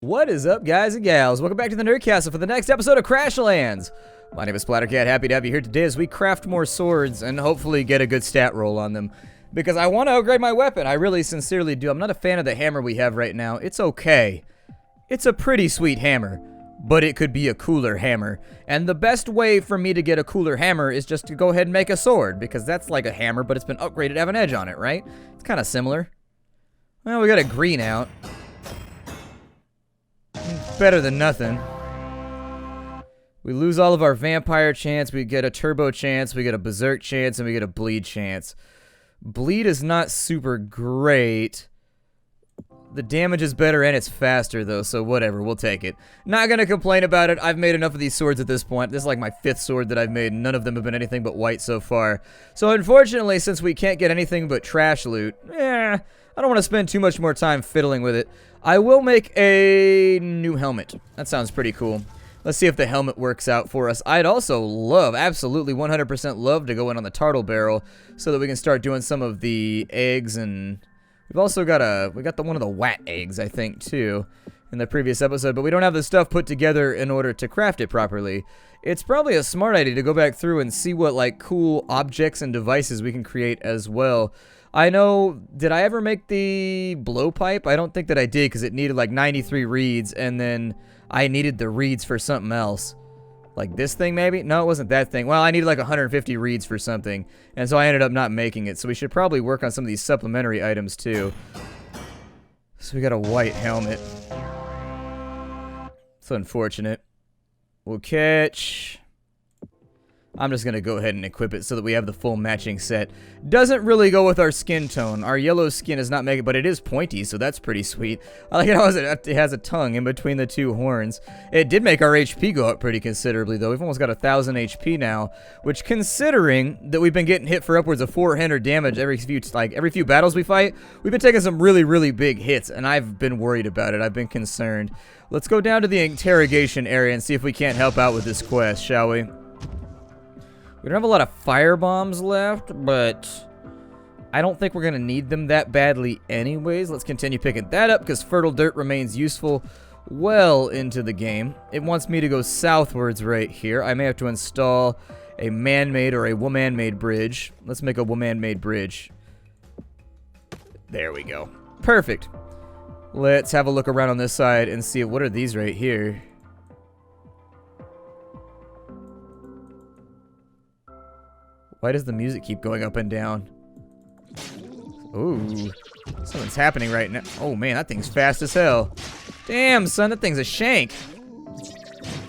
What is up, guys and gals? Welcome back to the Nerd Castle for the next episode of Crashlands. My name is Splattercat. Happy to have you here today as we craft more swords and hopefully get a good stat roll on them. Because I want to upgrade my weapon. I really sincerely do. I'm not a fan of the hammer we have right now. It's okay. It's a pretty sweet hammer, but it could be a cooler hammer. And the best way for me to get a cooler hammer is just to go ahead and make a sword, because that's like a hammer, but it's been upgraded to have an edge on it, right? It's kind of similar. Well, we got a green out. Better than nothing. We lose all of our vampire chance, we get a turbo chance, we get a berserk chance, and we get a bleed chance. Bleed is not super great. The damage is better and it's faster though, so whatever, we'll take it. Not gonna complain about it. I've made enough of these swords at this point. This is like my 5th sword that I've made, and none of them have been anything but white so far. So unfortunately, since we can't get anything but trash loot, I don't want to spend too much more time fiddling with it. I will make a new helmet. That sounds pretty cool. Let's see if the helmet works out for us. I'd also love, absolutely 100% love to go in on the turtle barrel so that we can start doing some of the eggs, and we've also got we got one of the wat eggs, I think, too, in the previous episode, but we don't have the stuff put together in order to craft it properly. It's probably a smart idea to go back through and see what, like, cool objects and devices we can create as well. I know, did I ever make the blowpipe? I don't think that I did, because it needed like 93 reeds, and then I needed the reeds for something else. Like this thing, maybe? No, it wasn't that thing. Well, I needed like 150 reeds for something, and so I ended up not making it. So we should probably work on some of these supplementary items too. So we got a white helmet. It's unfortunate. We'll catch... I'm just going to go ahead and equip it so that we have the full matching set. Doesn't really go with our skin tone. Our yellow skin is not making, but it is pointy, so that's pretty sweet. I like how it has a tongue in between the two horns. It did make our HP go up pretty considerably, though. We've almost got 1,000 HP now, which, considering that we've been getting hit for upwards of 400 damage every few battles we fight, we've been taking some really, really big hits, and I've been worried about it. I've been concerned. Let's go down to the interrogation area and see if we can't help out with this quest, shall we? We don't have a lot of fire bombs left, but I don't think we're going to need them that badly anyways. Let's continue picking that up because fertile dirt remains useful well into the game. It wants me to go southwards right here. I may have to install a man-made or a woman-made bridge. Let's make a woman-made bridge. There we go. Perfect. Let's have a look around on this side and see what are these right here. Why does the music keep going up and down? Ooh, something's happening right now. Oh man, that thing's fast as hell. Damn, son, that thing's a shank.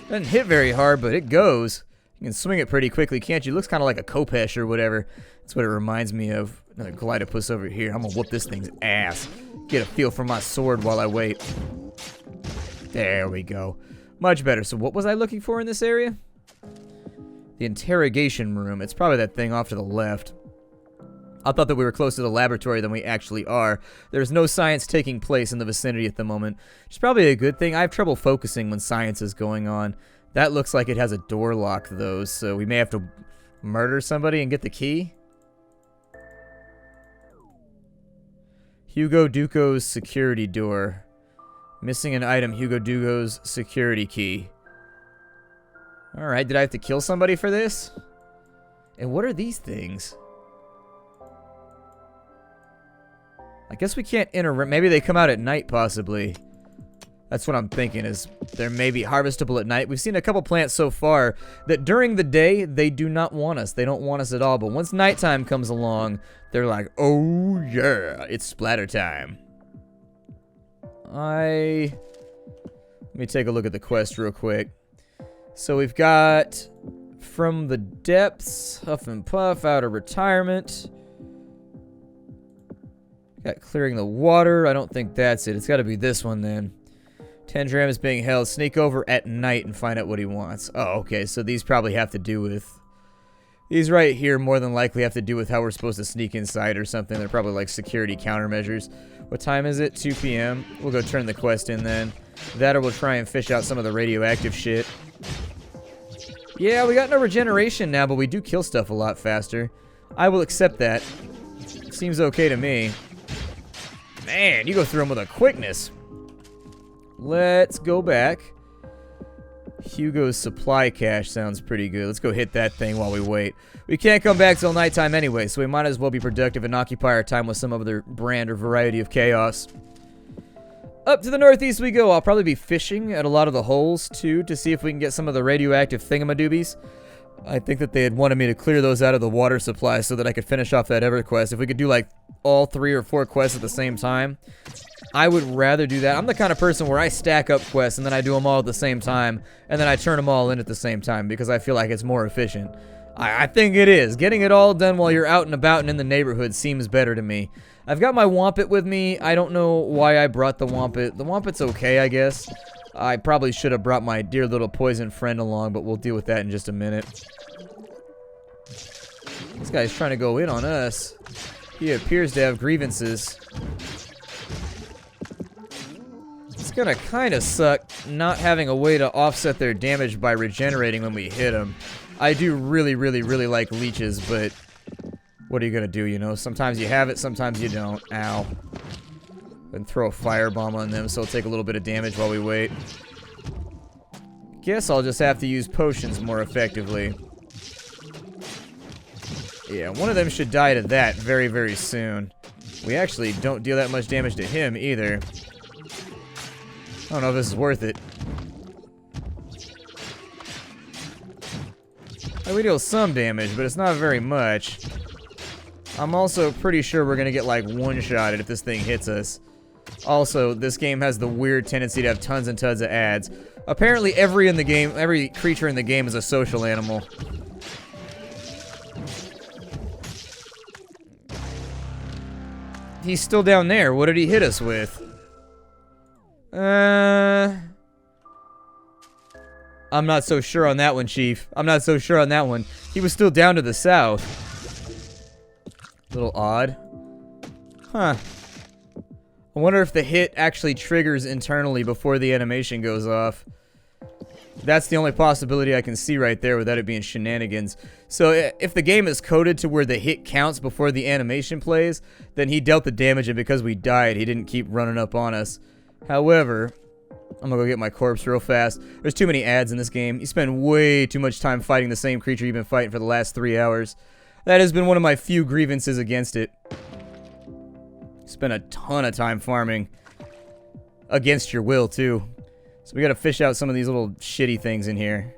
Doesn't hit very hard, but it goes. You can swing it pretty quickly, can't you? Looks kind of like a Kopesh or whatever. That's what it reminds me of. Another Glidopus over here. I'm gonna whoop this thing's ass. Get a feel for my sword while I wait. There we go. Much better. So what was I looking for in this area? The interrogation room. It's probably that thing off to the left. I thought that we were closer to the laboratory than we actually are. There's no science taking place in the vicinity at the moment, which is probably a good thing. I have trouble focusing when science is going on. That looks like it has a door lock, though, so we may have to murder somebody and get the key. Hugo Duco's security door. Missing an item, Hugo Duco's security key. Alright, did I have to kill somebody for this? And what are these things? I guess we can't enter. Maybe they come out at night, possibly. That's what I'm thinking, is they're maybe harvestable at night. We've seen a couple plants so far that during the day, they do not want us. They don't want us at all. But once nighttime comes along, they're like, oh yeah, it's splatter time. Let me take a look at the quest real quick. So we've got From the Depths, Huff and Puff, Out of Retirement. Got Clearing the Water. I don't think that's it. It's got to be this one then. Tendram is being held. Sneak over at night and find out what he wants. Oh, okay. So these probably have to do with... These right here more than likely have to do with how we're supposed to sneak inside or something. They're probably like security countermeasures. What time is it? 2 p.m. We'll go turn the quest in then. That or we'll try and fish out some of the radioactive shit. Yeah, we got no regeneration now, but we do kill stuff a lot faster. I will accept that. Seems okay to me. Man, you go through them with a quickness. Let's go back. Hugo's supply cache sounds pretty good. Let's go hit that thing while we wait. We can't come back till nighttime anyway, so we might as well be productive and occupy our time with some other brand or variety of chaos. Up to the northeast we go. I'll probably be fishing at a lot of the holes, too, to see if we can get some of the radioactive thingamadoobies. I think that they had wanted me to clear those out of the water supply so that I could finish off that EverQuest. If we could do, like, all 3 or 4 quests at the same time, I would rather do that. I'm the kind of person where I stack up quests and then I do them all at the same time, and then I turn them all in at the same time because I feel like it's more efficient. I think it is. Getting it all done while you're out and about and in the neighborhood seems better to me. I've got my Wampet with me. I don't know why I brought the Wampet. The Wampet's okay, I guess. I probably should have brought my dear little poison friend along, but we'll deal with that in just a minute. This guy's trying to go in on us. He appears to have grievances. It's gonna kind of suck not having a way to offset their damage by regenerating when we hit them. I do really, really, really like leeches, but what are you gonna do, you know? Sometimes you have it, sometimes you don't. Ow. And throw a firebomb on them, so it'll take a little bit of damage while we wait. Guess I'll just have to use potions more effectively. Yeah, one of them should die to that very, very soon. We actually don't deal that much damage to him either. I don't know if this is worth it. We deal some damage, but it's not very much. I'm also pretty sure we're gonna get like one-shotted if this thing hits us. Also, this game has the weird tendency to have tons and tons of ads. Apparently every creature in the game is a social animal. He's still down there. What did he hit us with? I'm not so sure on that one, Chief. I'm not so sure on that one. He was still down to the south. A little odd. Huh. I wonder if the hit actually triggers internally before the animation goes off. That's the only possibility I can see right there without it being shenanigans. So if the game is coded to where the hit counts before the animation plays, then he dealt the damage, and because we died, he didn't keep running up on us. However, I'm gonna go get my corpse real fast. There's too many ads in this game. You spend way too much time fighting the same creature you've been fighting for the last 3 hours. That has been one of my few grievances against it. Spend a ton of time farming. Against your will, too. So we gotta fish out some of these little shitty things in here.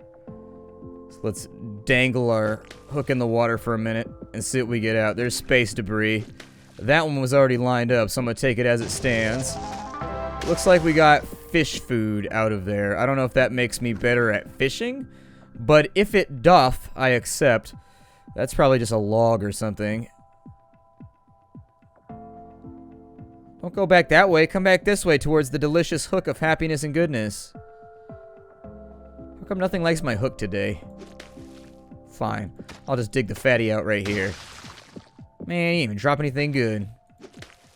So let's dangle our hook in the water for a minute and see what we get out. There's space debris. That one was already lined up, so I'm gonna take it as it stands. Looks like we got fish food out of there. I don't know if that makes me better at fishing, but if it doth, I accept. That's probably just a log or something. Don't go back that way. Come back this way towards the delicious hook of happiness and goodness. How come nothing likes my hook today? Fine. I'll just dig the fatty out right here. Man, you didn't even drop anything good.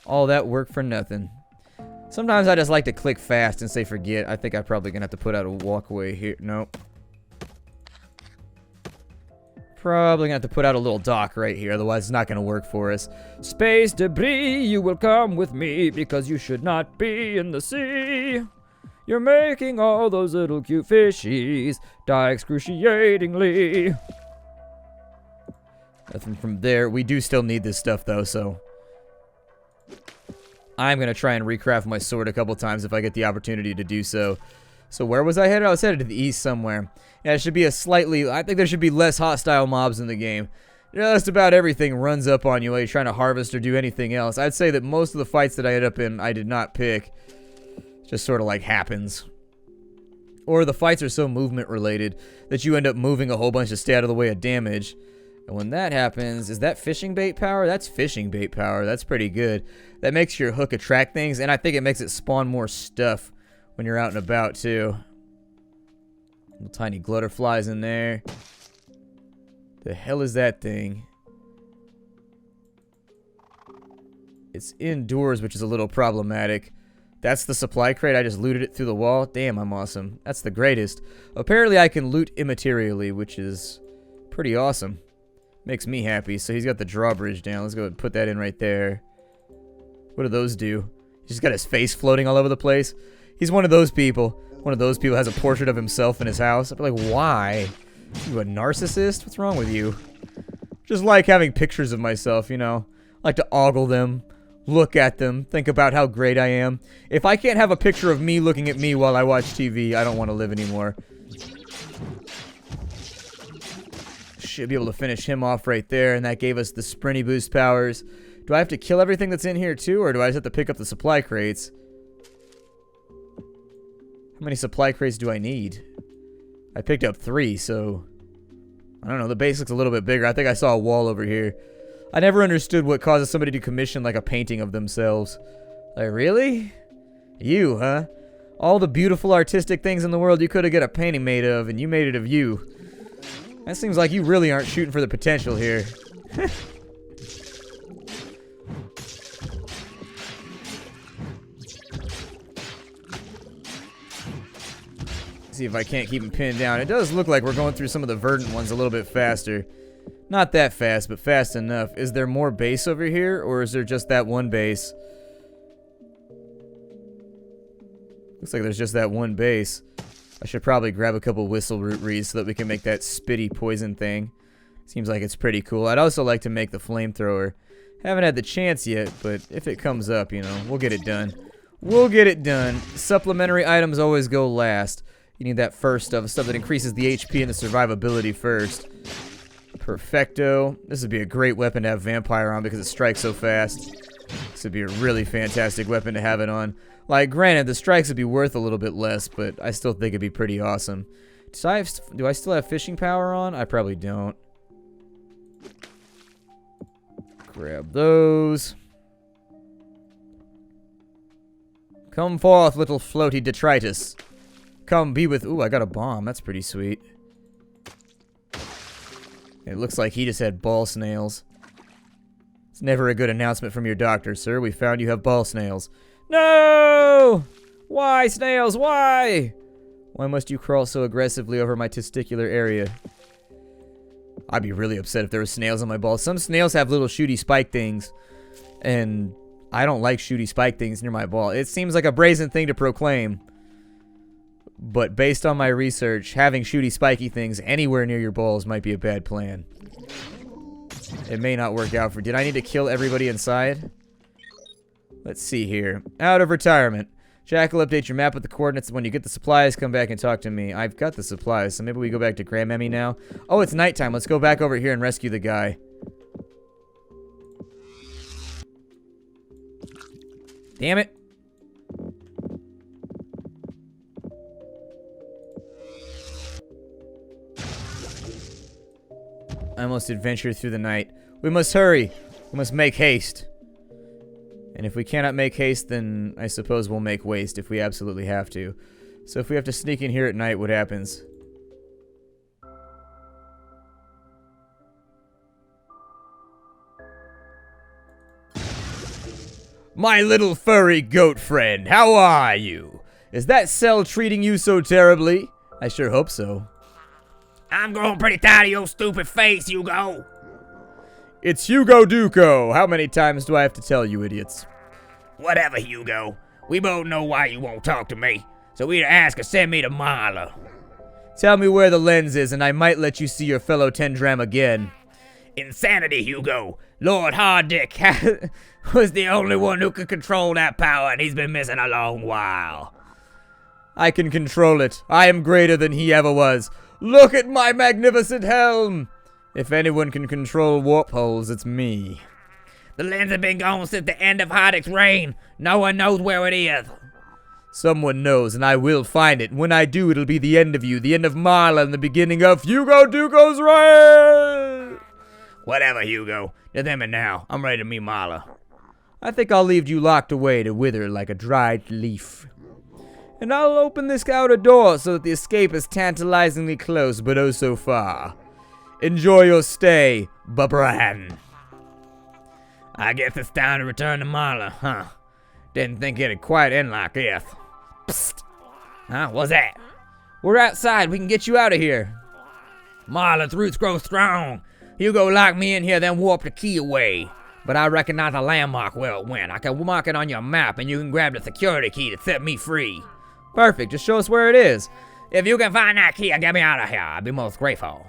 All that work for nothing. Sometimes I just like to click fast and say forget. I think I'm probably going to have to put out a walkway here. Nope. Probably going to have to put out a little dock right here. Otherwise, it's not going to work for us. Space debris, you will come with me because you should not be in the sea. You're making all those little cute fishies die excruciatingly. Nothing from there. We do still need this stuff, though, so I'm going to try and recraft my sword a couple times if I get the opportunity to do so. So where was I headed? I was headed to the east somewhere. Yeah, it should be I think there should be less hostile mobs in the game. Just about everything runs up on you while you're trying to harvest or do anything else. I'd say that most of the fights that I ended up in, I did not pick. It just sort of like happens. Or the fights are so movement related that you end up moving a whole bunch to stay out of the way of damage. And when that happens, is that fishing bait power? That's fishing bait power. That's pretty good. That makes your hook attract things, and I think it makes it spawn more stuff when you're out and about, too. Little tiny glutterflies in there. The hell is that thing? It's indoors, which is a little problematic. That's the supply crate. I just looted it through the wall. Damn, I'm awesome. That's the greatest. Apparently, I can loot immaterially, which is pretty awesome. Makes me happy. So he's got the drawbridge down. Let's go ahead and put that in right there. What do those do? He's just got his face floating all over the place. He's one of those people. One of those people has a portrait of himself in his house. I'd be like, why? You a narcissist? What's wrong with you? Just like having pictures of myself, you know. I like to ogle them, look at them, think about how great I am. If I can't have a picture of me looking at me while I watch TV, I don't want to live anymore. Should be able to finish him off right there, and that gave us the sprinty boost powers. Do I have to kill everything that's in here too, or do I just have to pick up the supply crates? How many supply crates do I need? I picked up 3, so... I don't know, the base looks a little bit bigger. I think I saw a wall over here. I never understood what causes somebody to commission, like, a painting of themselves. Like, really? You, huh? All the beautiful artistic things in the world you could have got a painting made of, and you made it of you. That seems like you really aren't shooting for the potential here. See if I can't keep him pinned down. It does look like we're going through some of the verdant ones a little bit faster. Not that fast, but fast enough. Is there more base over here, or is there just that one base? Looks like there's just that one base. I should probably grab a couple whistle root reeds so that we can make that spitty poison thing. Seems like it's pretty cool. I'd also like to make the flamethrower. Haven't had the chance yet, but if it comes up, you know, we'll get it done. We'll get it done. Supplementary items always go last. You need that first stuff that increases the HP and the survivability first. Perfecto. This would be a great weapon to have Vampire on because it strikes so fast. This would be a really fantastic weapon to have it on. Like, granted, the strikes would be worth a little bit less, but I still think it'd be pretty awesome. Do I still have fishing power on? I probably don't. Grab those. Come forth, little floaty detritus. Come be with... Ooh, I got a bomb. That's pretty sweet. It looks like he just had ball snails. It's never a good announcement from your doctor, sir. We found you have ball snails. No! Why, snails? Why? Why must you crawl so aggressively over my testicular area? I'd be really upset if there were snails on my balls. Some snails have little shooty spike things, and I don't like shooty spike things near my ball. It seems like a brazen thing to proclaim. But based on my research, having shooty spiky things anywhere near your balls might be a bad plan. It may not work out for... Did I need to kill everybody inside? Let's see here. Out of retirement. Jack will update your map with the coordinates. When you get the supplies, come back and talk to me. I've got the supplies, so maybe we go back to Grandmammy now. Oh, it's nighttime. Let's go back over here and rescue the guy. Damn it. I almost adventured through the night. We must hurry. We must make haste. And if we cannot make haste, then I suppose we'll make waste if we absolutely have to. So if we have to sneak in here at night, what happens? My little furry goat friend, how are you? Is that cell treating you so terribly? I sure hope so. I'm growing pretty tired of your stupid face, Hugo. It's Hugo Duco. How many times do I have to tell you idiots? Whatever, Hugo. We both know why you won't talk to me. So either ask or send me to Marla. Tell me where the lens is and I might let you see your fellow Tendram again. Insanity, Hugo. Lord Hardick was the only one who could control that power, and he's been missing a long while. I can control it. I am greater than he ever was. Look at my magnificent helm! If anyone can control warp holes, it's me. The lens has been gone since the end of Hardick's reign. No one knows where it is. Someone knows, and I will find it. When I do, it'll be the end of you, the end of Marla, and the beginning of Hugo Duco's reign! Whatever, Hugo. Just him and now. I'm ready to meet Marla. I think I'll leave you locked away to wither like a dried leaf. And I'll open this outer door so that the escape is tantalizingly close, but oh so far. Enjoy your stay, Babran. I guess it's time to return to Marla, huh? Didn't think it'd quite end like this. Psst. Huh? What's that? We're outside. We can get you out of here. Marla's roots grow strong. Hugo locked me in here, then warped the key away. But I recognize a landmark where it went. I can mark it on your map, and you can grab the security key to set me free. Perfect. Just show us where it is. If you can find that key and get me out of here, I'd be most grateful.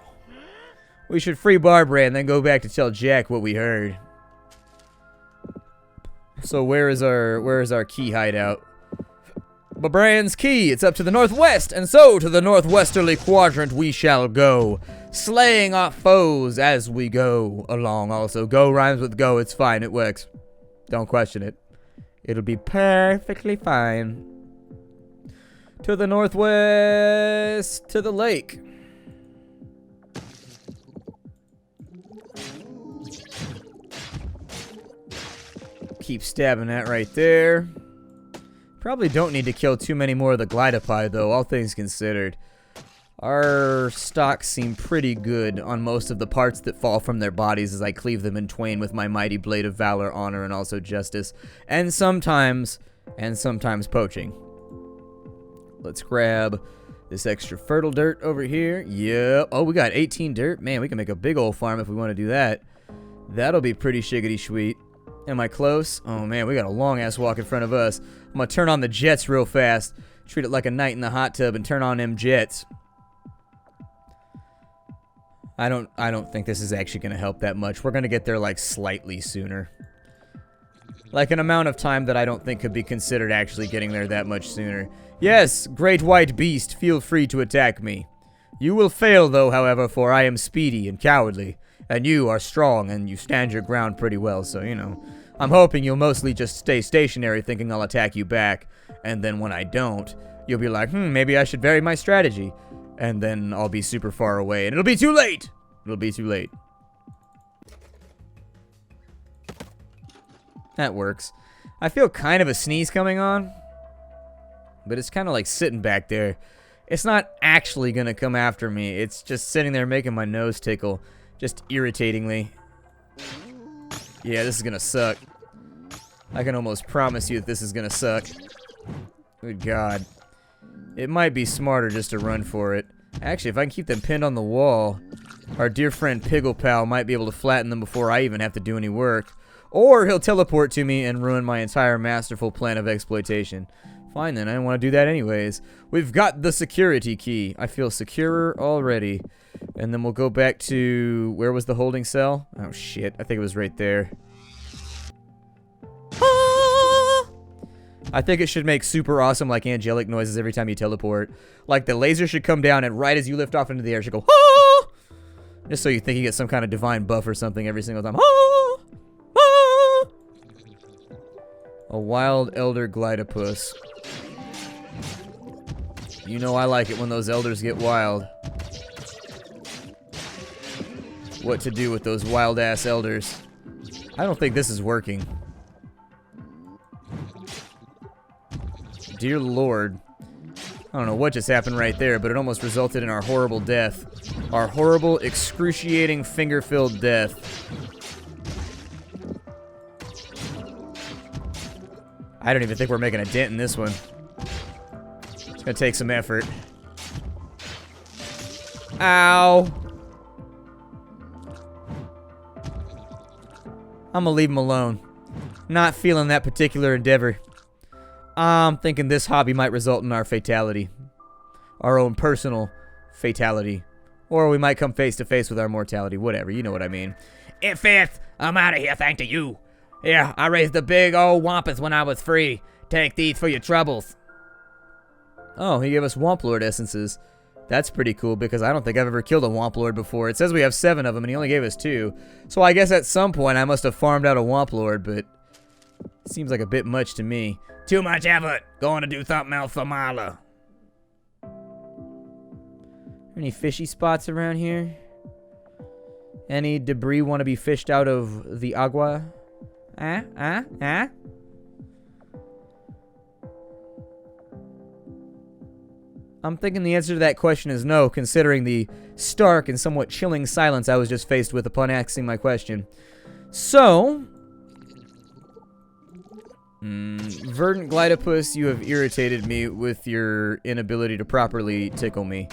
We should free Barbara and then go back to tell Jack what we heard. So where is our key hideout? Brand's key. It's up to the northwest, and so to the northwesterly quadrant we shall go, slaying our foes as we go along. Also, go rhymes with go. It's fine. It works. Don't question it. It'll be perfectly fine. To the northwest, to the lake. Keep stabbing that right there. Probably don't need to kill too many more of the Glidopie, though, all things considered. Our stocks seem pretty good on most of the parts that fall from their bodies as I cleave them in twain with my mighty blade of valor, honor, and also justice. And sometimes poaching. Let's grab this extra fertile dirt over here. Yep. Oh, we got 18 dirt. Man, we can make a big old farm if we want to do that. That'll be pretty shiggity sweet. Am I close? Oh man, we got a long ass walk in front of us. I'm gonna turn on the jets real fast. Treat it like a night in the hot tub and turn on them jets. I don't think this is actually gonna help that much. We're gonna get there like slightly sooner. Like an amount of time that I don't think could be considered actually getting there that much sooner. Yes, great white beast, feel free to attack me. You will fail though, however, for I am speedy and cowardly. And you are strong, and you stand your ground pretty well, so, you know. I'm hoping you'll mostly just stay stationary thinking I'll attack you back. And then when I don't, you'll be like, maybe I should vary my strategy. And then I'll be super far away, and it'll be too late! It'll be too late. That works. I feel kind of a sneeze coming on. But it's kind of like sitting back there. It's not actually gonna come after me. It's just sitting there making my nose tickle. Just irritatingly. Yeah, this is gonna suck. I can almost promise you that this is gonna suck. Good God. It might be smarter just to run for it. Actually, if I can keep them pinned on the wall, our dear friend Pigglepal might be able to flatten them before I even have to do any work. Or he'll teleport to me and ruin my entire masterful plan of exploitation. Fine then, I don't want to do that anyways. We've got the security key. I feel securer already. And then we'll go back to... Where was the holding cell? Oh shit, I think it was right there. Ah! I think it should make super awesome, like, angelic noises every time you teleport. Like, the laser should come down, and right as you lift off into the air, it should go, ah! Just so you think you get some kind of divine buff or something every single time. Ah! Ah! A wild elder glidopus. You know I like it when those elders get wild. What to do with those wild-ass elders. I don't think this is working. Dear Lord. I don't know what just happened right there, but it almost resulted in our horrible death. Our horrible, excruciating, finger-filled death. I don't even think we're making a dent in this one. It's gonna take some effort. Ow! I'm gonna leave him alone. Not feeling that particular endeavor. I'm thinking this hobby might result in our fatality. Our own personal fatality. Or we might come face to face with our mortality. Whatever, you know what I mean. In fifth, I'm out of here thanks to you. Yeah, I raised the big old wampus when I was free. Take these for your troubles. Oh, he gave us Womp Lord essences. That's pretty cool because I don't think I've ever killed a Womp Lord before. It says we have 7 of them and he only gave us 2. So I guess at some point I must have farmed out a Womp Lord, but it seems like a bit much to me. Too much effort. Going to do something else for Marla. Any fishy spots around here? Any debris want to be fished out of the agua? I'm thinking the answer to that question is no, considering the stark and somewhat chilling silence I was just faced with upon asking my question. So, Verdant Glidopus, you have irritated me with your inability to properly tickle me.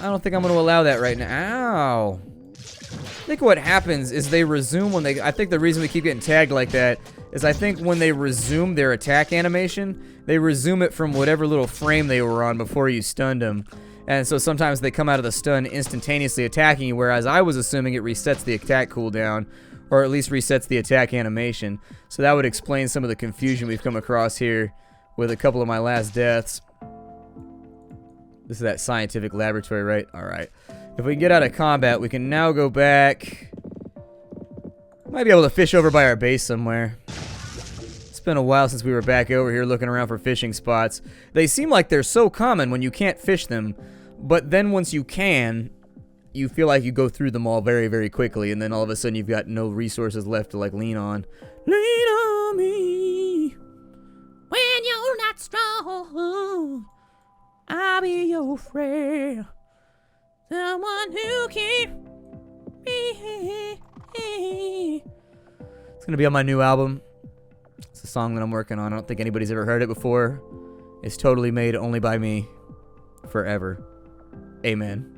I don't think I'm going to allow that right now. Ow. I think what happens is they resume when they... I think the reason we keep getting tagged like that is I think when they resume their attack animation, they resume it from whatever little frame they were on before you stunned them. And so sometimes they come out of the stun instantaneously attacking you, whereas I was assuming it resets the attack cooldown, or at least resets the attack animation. So that would explain some of the confusion we've come across here with a couple of my last deaths. This is that scientific laboratory, right? Alright. If we can get out of combat, we can now go back. Might be able to fish over by our base somewhere. It's been a while since we were back over here looking around for fishing spots. They seem like they're so common when you can't fish them, but then once you can, you feel like you go through them all very, very quickly, and then all of a sudden you've got no resources left to, like, lean on. Lean on me when you're not strong. I'll be your friend. Someone who can be. It's gonna be on my new album. It's a song that I'm working on. I don't think anybody's ever heard it before. It's totally made only by me. Forever. Amen.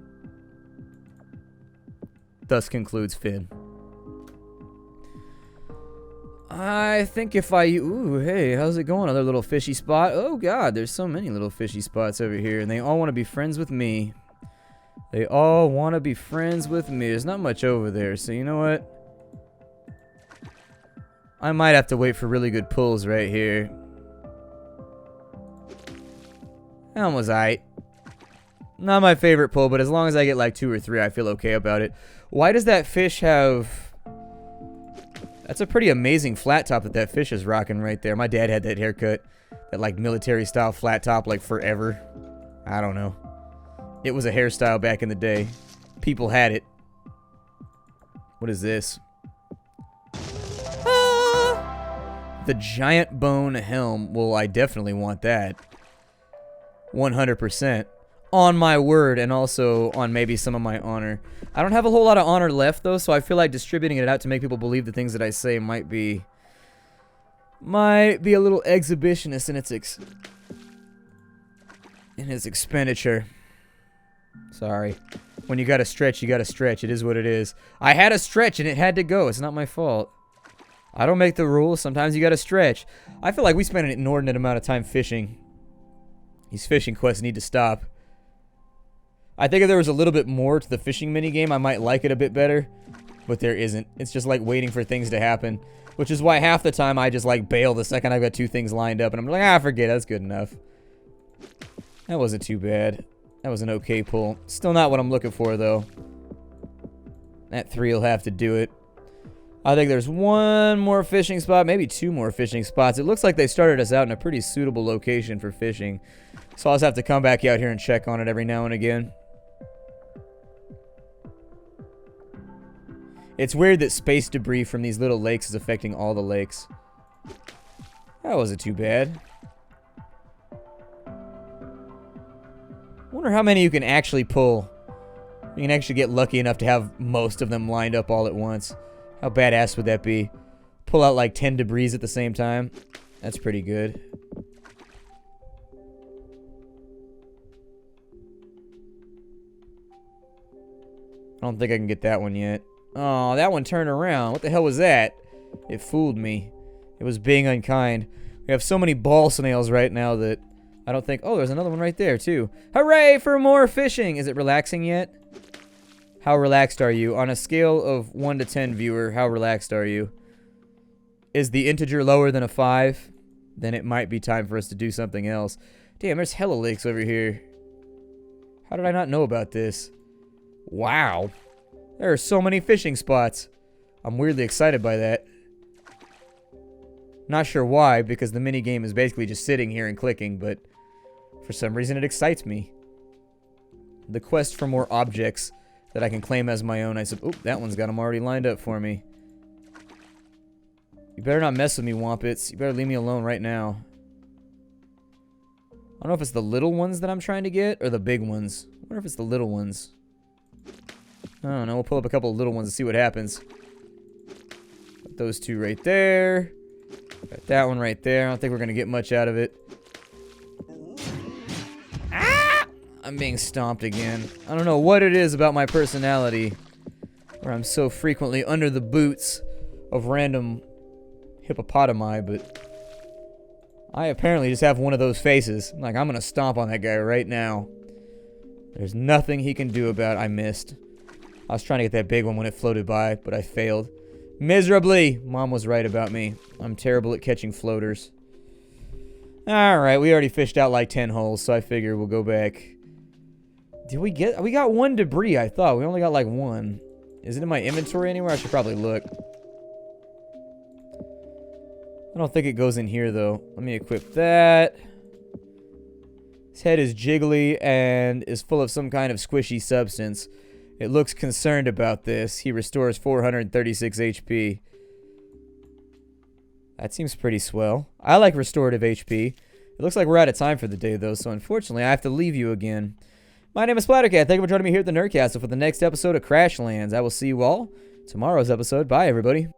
Thus concludes Finn. I think if I... Ooh, hey, how's it going? Another little fishy spot. Oh, God, there's so many little fishy spots over here, and they all want to be friends with me. They all want to be friends with me. There's not much over there, so you know what? I might have to wait for really good pulls right here. That one was aight. Not my favorite pull, but as long as I get like 2 or 3, I feel okay about it. Why does that fish have... That's a pretty amazing flat top that fish is rocking right there. My dad had that haircut. That like military style flat top like forever. I don't know. It was a hairstyle back in the day. People had it. What is this? Ah! The giant bone helm. Well, I definitely want that. 100%. On my word, and also on maybe some of my honor. I don't have a whole lot of honor left, though, so I feel like distributing it out to make people believe the things that I say might be a little exhibitionist in its expenditure. Sorry. When you gotta stretch, you gotta stretch. It is what it is. I had a stretch, and it had to go. It's not my fault. I don't make the rules. Sometimes you gotta stretch. I feel like we spent an inordinate amount of time fishing. These fishing quests need to stop. I think if there was a little bit more to the fishing minigame, I might like it a bit better. But there isn't. It's just like waiting for things to happen. Which is why half the time I just like bail the second I've got 2 things lined up. And I'm like, ah, forget it. That's good enough. That wasn't too bad. That was an okay pull. Still not what I'm looking for, though. That 3 will have to do it. I think there's 1 more fishing spot. Maybe 2 more fishing spots. It looks like they started us out in a pretty suitable location for fishing. So I'll just have to come back out here and check on it every now and again. It's weird that space debris from these little lakes is affecting all the lakes. That wasn't too bad. Wonder how many you can actually pull. You can actually get lucky enough to have most of them lined up all at once. How badass would that be? Pull out like 10 debris at the same time. That's pretty good. I don't think I can get that one yet. Oh, that one turned around. What the hell was that? It fooled me. It was being unkind. We have so many ball snails right now that I don't think... Oh, there's another one right there, too. Hooray for more fishing! Is it relaxing yet? How relaxed are you? On a scale of 1 to 10, viewer, how relaxed are you? Is the integer lower than a 5? Then it might be time for us to do something else. Damn, there's hella lakes over here. How did I not know about this? Wow. There are so many fishing spots. I'm weirdly excited by that. Not sure why, because the minigame is basically just sitting here and clicking, but for some reason it excites me. The quest for more objects that I can claim as my own. Oop, that one's got them already lined up for me. You better not mess with me, Wampets. You better leave me alone right now. I don't know if it's the little ones that I'm trying to get, or the big ones. I wonder if it's the little ones. I don't know, we'll pull up a couple of little ones and see what happens. Got those 2 right there. Got that one right there. I don't think we're going to get much out of it. Ah! I'm being stomped again. I don't know what it is about my personality where I'm so frequently under the boots of random hippopotami, but I apparently just have one of those faces. Like, I'm gonna stomp on that guy right now. There's nothing he can do about it. I missed. I was trying to get that big one when it floated by, but I failed. Miserably! Mom was right about me. I'm terrible at catching floaters. Alright, we already fished out like 10 holes, so I figure we'll go back. Did we get... We got one debris, I thought. We only got like one. Is it in my inventory anywhere? I should probably look. I don't think it goes in here, though. Let me equip that. His head is jiggly and is full of some kind of squishy substance. It looks concerned about this. He restores 436 HP. That seems pretty swell. I like restorative HP. It looks like we're out of time for the day, though, so unfortunately I have to leave you again. My name is Splattercat. Thank you for joining me here at the Nerdcastle for the next episode of Crashlands. I will see you all tomorrow's episode. Bye, everybody.